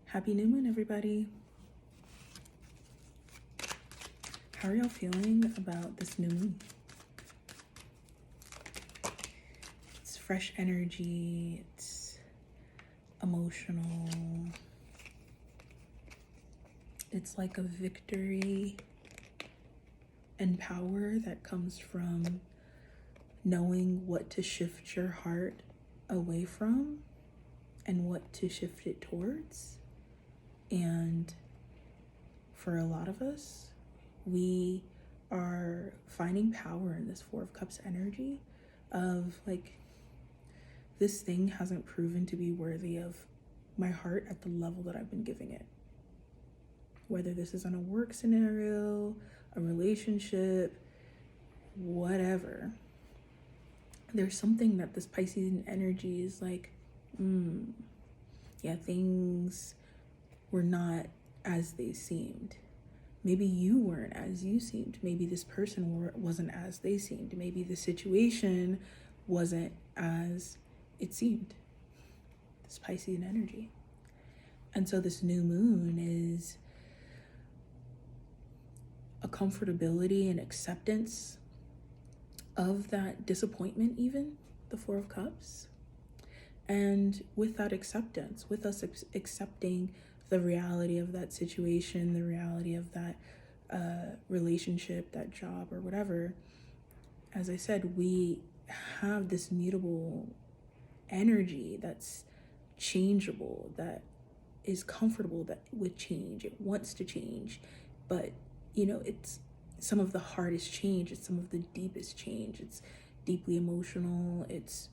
Happy new moon, everybody. How are y'all feeling about this new moon? It's fresh energy, it's emotional. It's like a victory and power that comes from knowing what to shift your heart away from and what to shift it towards. And for a lot of us, we are finding power in this Four of Cups energy of like, this thing hasn't proven to be worthy of my heart at the level that I've been giving it. Whether this is on a work scenario, a relationship, whatever. There's something that this Pisces energy is like, yeah, things were not as they seemed. Maybe you weren't as you seemed. Maybe this person wasn't as they seemed. Maybe the situation wasn't as it seemed. This Piscean energy. And so this new moon is a comfortability and acceptance of that disappointment, even the Four of Cups. And with that acceptance, with us accepting the reality of that situation, the reality of that relationship, that job, or whatever, as I said, we have this mutable energy that's changeable, that is comfortable that with change. It wants to change, but it's some of the hardest change. It's some of the deepest change. It's deeply emotional. It's,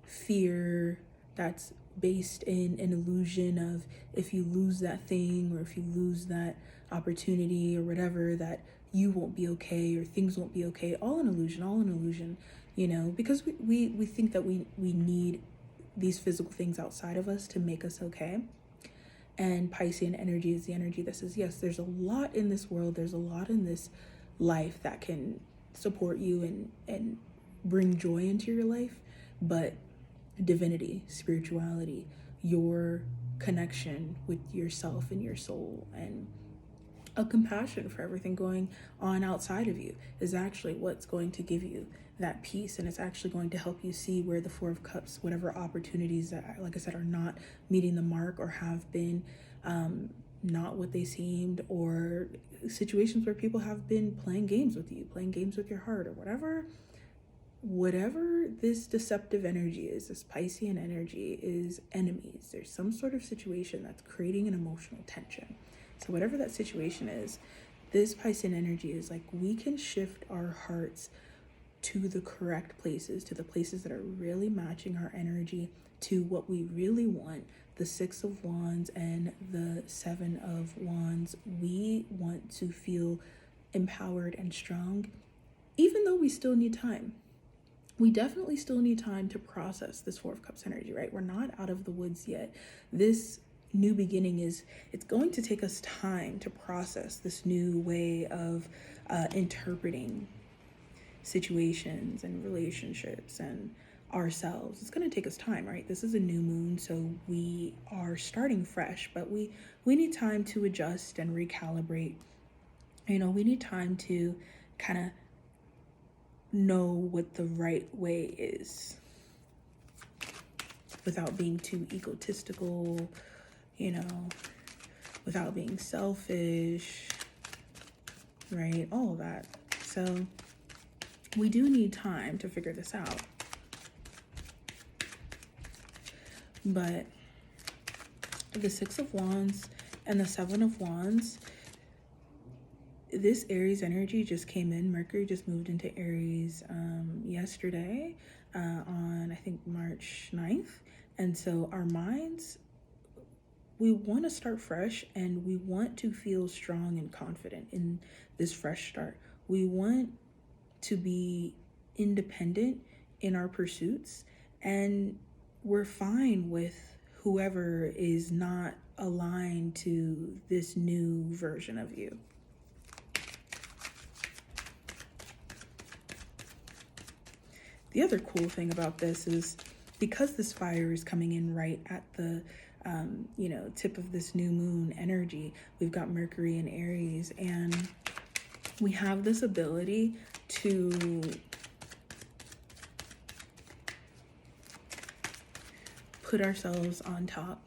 fear that's based in an illusion of if you lose that thing or if you lose that opportunity or whatever, that you won't be okay or things won't be okay. All an illusion, because we think that we need these physical things outside of us to make us okay. And Piscean energy is the energy that says, yes, there's a lot in this world, there's a lot in this life that can support you and bring joy into your life, but divinity, spirituality, your connection with yourself and your soul, and a compassion for everything going on outside of you is actually what's going to give you that peace. And it's actually going to help you see where the Four of Cups, whatever opportunities that, like I said, are not meeting the mark or have been not what they seemed, or situations where people have been playing games with you, playing games with your heart, or whatever this deceptive energy is, this Piscean energy is enemies. There's some sort of situation that's creating an emotional tension. So whatever that situation is, this Piscean energy is like, we can shift our hearts to the correct places, to the places that are really matching our energy to what we really want. The Six of Wands and the Seven of Wands, we want to feel empowered and strong, even though we still need time. We definitely still need time to process this Four of Cups energy, right? We're not out of the woods yet. This new beginning it's going to take us time to process this new way of interpreting situations and relationships and ourselves. It's going to take us time, right? This is a new moon, so we are starting fresh, but we need time to adjust and recalibrate. We need time to kind of know what the right way is without being too egotistical, without being selfish, right? All of that. So we do need time to figure this out. But the Six of Wands and the Seven of Wands, this Aries energy just came in. Mercury just moved into Aries yesterday on, I think, March 9th. And so our minds, we want to start fresh, and we want to feel strong and confident in this fresh start. We want to be independent in our pursuits, and we're fine with whoever is not aligned to this new version of you. The other cool thing about this is because this fire is coming in right at the tip of this new moon energy. We've got Mercury in Aries, and we have this ability to put ourselves on top,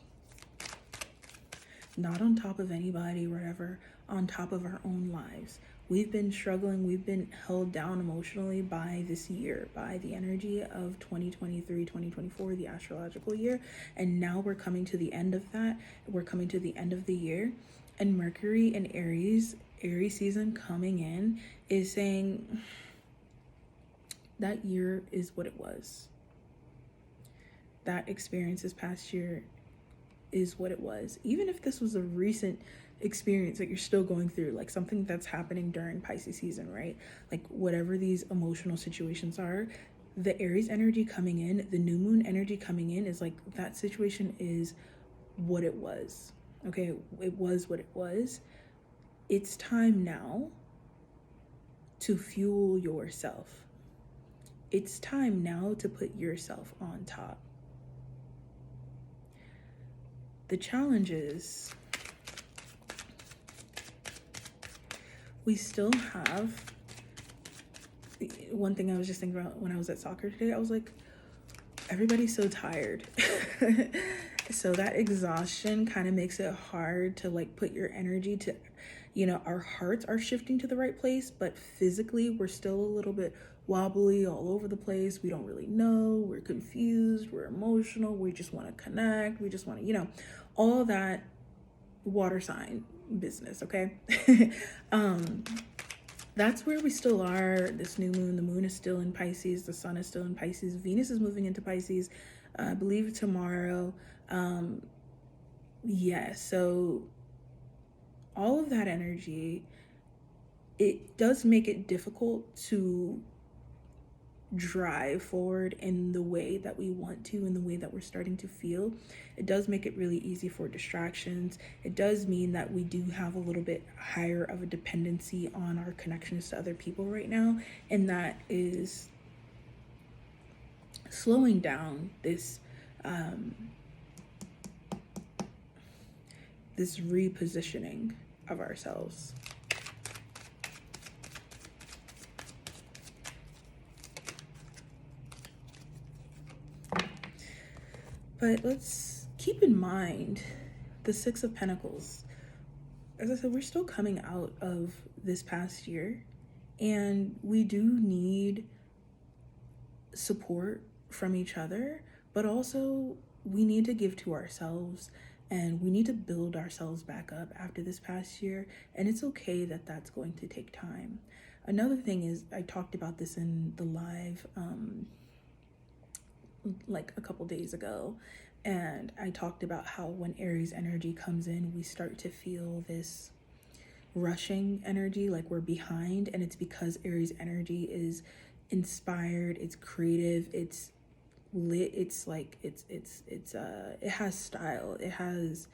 not on top of anybody, whatever, on top of our own lives. We've been struggling, we've been held down emotionally by this year, by the energy of 2023, 2024, the astrological year. And now we're coming to the end of that. We're coming to the end of the year. And Mercury in Aries season coming in is saying that year is what it was. That experience this past year is what it was. Even if this was a recent experience that you're still going through, like something that's happening during Pisces season, right? Like whatever these emotional situations are, the Aries energy coming in, the new moon energy coming in is like that situation is what it was. Okay, it was what it was. It's time now to fuel yourself. It's time now to put yourself on top. The challenge is we still have, one thing I was just thinking about when I was at soccer today, I was like, everybody's so tired. So that exhaustion kind of makes it hard to like put your energy to, our hearts are shifting to the right place, but physically we're still a little bit wobbly all over the place. We don't really know. We're confused. We're emotional. We just want to connect. We just want to, all that water sign business. Okay. That's where we still are. This new moon, the moon is still in Pisces. The sun is still in Pisces. Venus is moving into Pisces, I believe tomorrow. So all of that energy, it does make it difficult to drive forward in the way that we want to, in the way that we're starting to feel. It does make it really easy for distractions. It does mean that we do have a little bit higher of a dependency on our connections to other people right now, and that is slowing down this this repositioning of ourselves. But let's keep in mind the Six of Pentacles. As I said, we're still coming out of this past year, and we do need support from each other, but also we need to give to ourselves, and we need to build ourselves back up after this past year. And it's okay that that's going to take time. Another thing is, I talked about this in the live like a couple days ago, and I talked about how when Aries energy comes in, we start to feel this rushing energy, like we're behind. And it's because Aries energy is inspired, it's creative, it's lit, it's like it has style, it has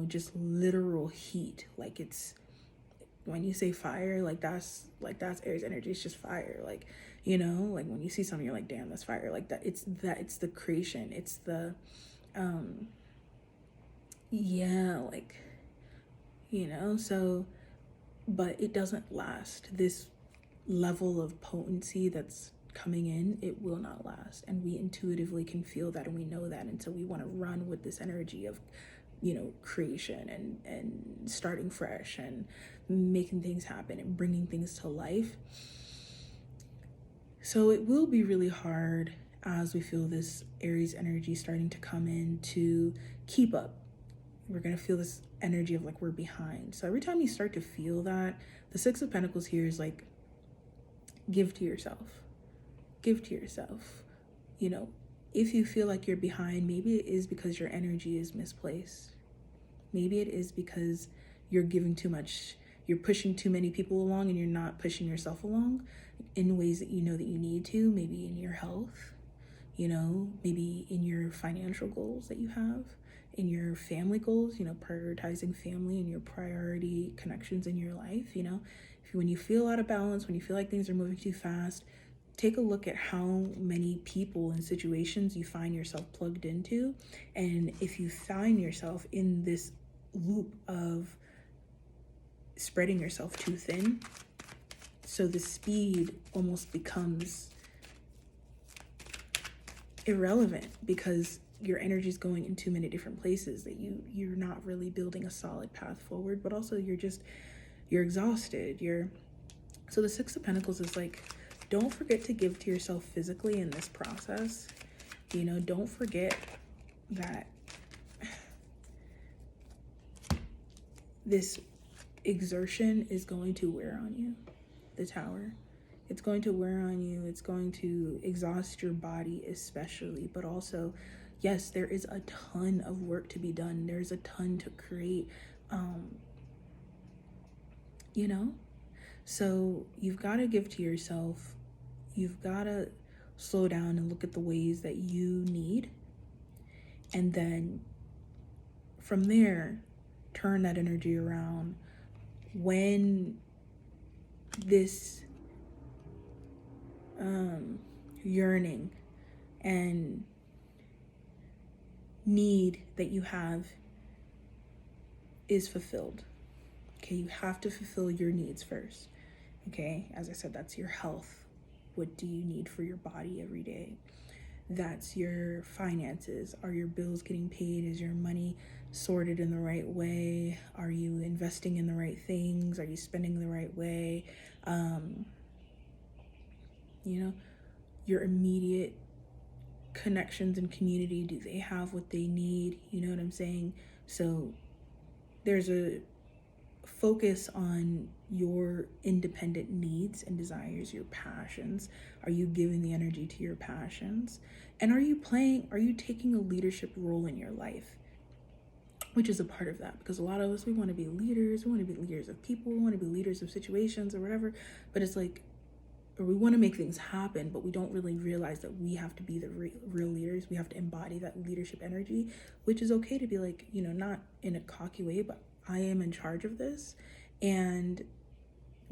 just literal heat. Like, it's, when you say fire, like that's Aries energy. It's just fire. Like, like when you see something, you're like, damn, that's fire. Like that. It's the creation. It's the, so, but it doesn't last. This level of potency that's coming in, it will not last. And we intuitively can feel that, and we know that. And so we want to run with this energy of, creation and starting fresh and making things happen and bringing things to life. So it will be really hard as we feel this Aries energy starting to come in to keep up. We're going to feel this energy of like we're behind. So every time you start to feel that, the Six of Pentacles here is like, give to yourself. Give to yourself. If you feel like you're behind, maybe it is because your energy is misplaced. Maybe it is because you're giving too much, you're pushing too many people along, and you're not pushing yourself along in ways that you know that you need to. Maybe in your health, maybe in your financial goals that you have, in your family goals, prioritizing family and your priority connections in your life. When you feel out of balance, when you feel like things are moving too fast, take a look at how many people and situations you find yourself plugged into. And if you find yourself in this loop of spreading yourself too thin, so the speed almost becomes irrelevant because your energy is going in too many different places that you're not really building a solid path forward, but also you're exhausted. So the Six of Pentacles is like, don't forget to give to yourself physically in this process. You know, don't forget that this exertion is going to wear on you. The Tower. It's going to wear on you. It's going to exhaust your body especially, but also, yes, there is a ton of work to be done. There's a ton to create, you know? So you've got to give to yourself. You've got to slow down and look at the ways that you need. And then from there, turn that energy around. When this yearning and need that you have is fulfilled. Okay, you have to fulfill your needs first. Okay, as I said, that's your health. What do you need for your body every day? That's your finances. Are your bills getting paid? Is your money sorted in the right way? Are you investing in the right things? Are you spending the right way? You know, your immediate connections and community, do they have what they need? You know what I'm saying? So there's a focus on your independent needs and desires, your passions. Are you giving the energy to your passions? And are you taking a leadership role in your life? Which is a part of that, because a lot of us, we want to be leaders. We want to be leaders of people. We want to be leaders of situations or whatever. But it's like, or we want to make things happen, but we don't really realize that we have to be the real leaders. We have to embody that leadership energy, which is okay to be like, you know, not in a cocky way, but I am in charge of this, and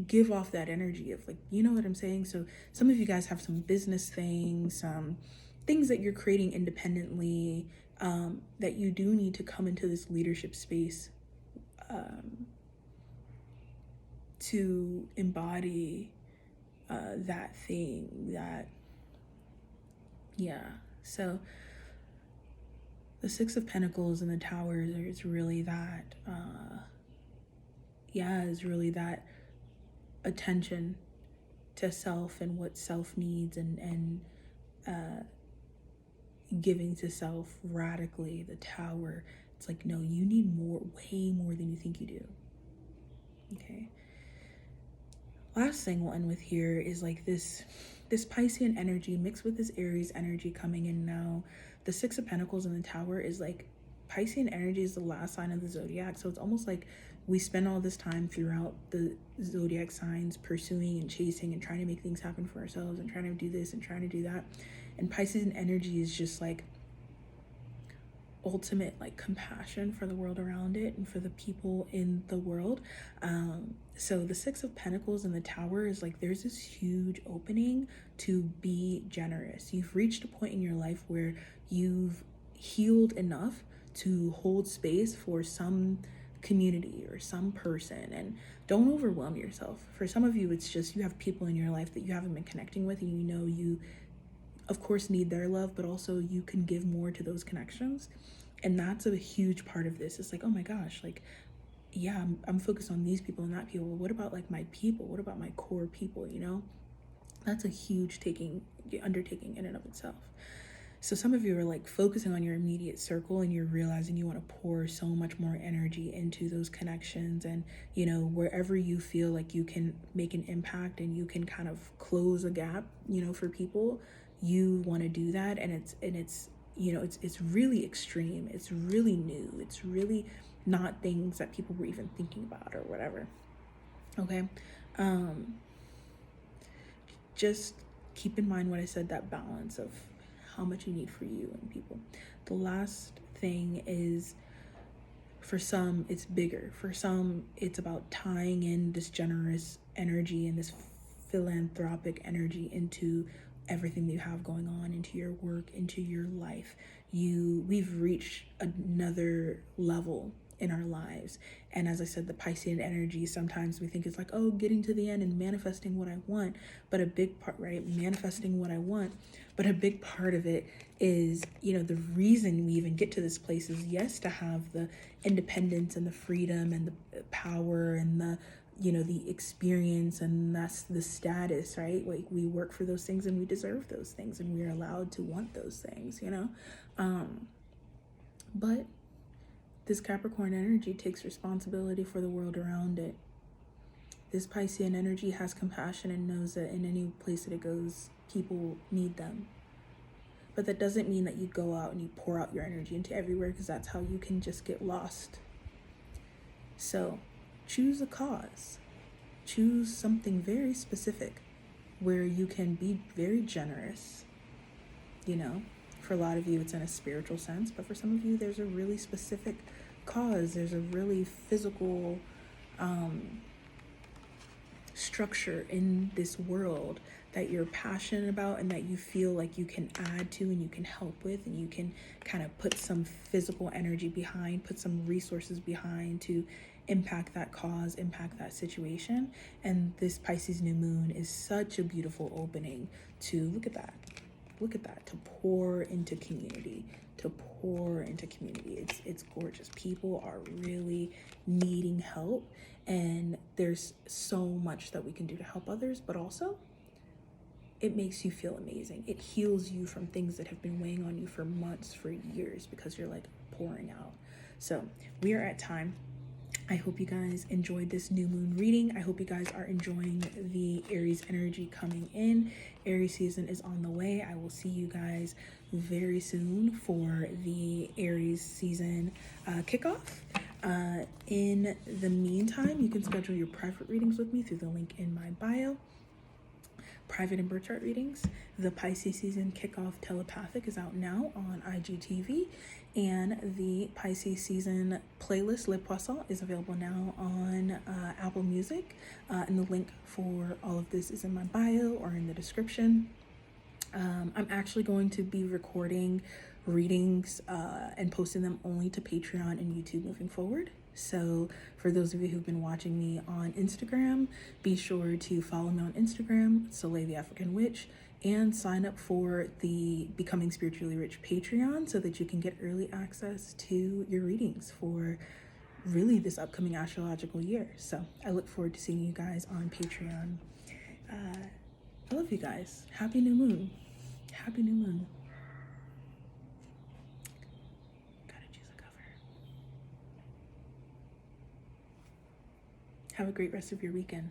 give off that energy of like, you know what I'm saying? So some of you guys have some business things, some things that you're creating independently, that you do need to come into this leadership space to embody that thing, that, yeah. So the Six of Pentacles and the Tower is really that, is really that attention to self and what self needs, and giving to self radically. The Tower, it's like, no, you need more, way more than you think you do. Okay. Last thing we'll end with here is like this Piscean energy mixed with this Aries energy coming in now. The Six of Pentacles and the Tower is like, Piscean energy is the last sign of the zodiac. So it's almost like we spend all this time throughout the zodiac signs pursuing and chasing and trying to make things happen for ourselves and trying to do this and trying to do that. And Piscean energy is just like ultimate like compassion for the world around it and for the people in the world. So the Six of Pentacles and the Tower is like, there's this huge opening to be generous. You've reached a point in your life where you've healed enough to hold space for some community or some person, and don't overwhelm yourself. For some of you, it's just you have people in your life that you haven't been connecting with, and you know you of course need their love, but also you can give more to those connections. And that's a huge part of this. It's like, oh my gosh, like, yeah, I'm focused on these people and that people. What about like my people? What about my core people, you know? That's a huge undertaking in and of itself. So some of you are like focusing on your immediate circle, and you're realizing you want to pour so much more energy into those connections, and, you know, wherever you feel like you can make an impact and you can kind of close a gap, you know, for people, you want to do that. And it's you know, it's really extreme. It's really new. It's really not things that people were even thinking about or whatever. Okay. Just keep in mind what I said, that balance of how much you need for you and people. The last thing is, for some, it's bigger. For some, it's about tying in this generous energy and this philanthropic energy into everything that you have going on, into your work, into your life. We've reached another level in our lives. And as I said, the Piscean energy, sometimes we think it's like, oh, getting to the end and manifesting what I want. But a big part, right? Manifesting what I want. But a big part of it is, the reason we even get to this place is, yes, to have the independence and the freedom and the power and the experience, and that's the status, right? Like, we work for those things and we deserve those things and we're allowed to want those things, but this Capricorn energy takes responsibility for the world around it. This Piscean energy has compassion and knows that in any place that it goes, people need them. But that doesn't mean that you go out and you pour out your energy into everywhere, because that's how you can just get lost. So choose a cause. Choose something very specific where you can be very generous. For a lot of you, it's in a spiritual sense, but for some of you, there's a really specific cause. There's a really physical structure in this world that you're passionate about and that you feel like you can add to and you can help with, and you can kind of put some physical energy behind, put some resources behind to impact that cause, impact that situation. And this Pisces new moon is such a beautiful opening to look at that, to pour into community, It's gorgeous. People are really needing help, and there's so much that we can do to help others, but also it makes you feel amazing. It heals you from things that have been weighing on you for months, for years, because you're like pouring out. So we are at time. I hope you guys enjoyed this new moon reading. I hope you guys are enjoying the Aries energy coming in. Aries season is on the way. I will see you guys very soon for the Aries season kickoff. In the meantime, you can schedule your private readings with me through the link in my bio. Private and birth chart readings. The Pisces season kickoff telepathic is out now on IGTV, and the Pisces season playlist Le Poisson is available now on Apple Music, and the link for all of this is in my bio or in the description. I'm actually going to be recording readings and posting them only to Patreon and YouTube moving forward. So for those of you who've been watching me on Instagram, be sure to follow me on Instagram, Soleil the African Witch, and sign up for the Becoming Spiritually Rich Patreon so that you can get early access to your readings for really this upcoming astrological year. So I look forward to seeing you guys on Patreon. I love you guys. Happy new moon. Happy new moon. Gotta choose a cover. Have a great rest of your weekend.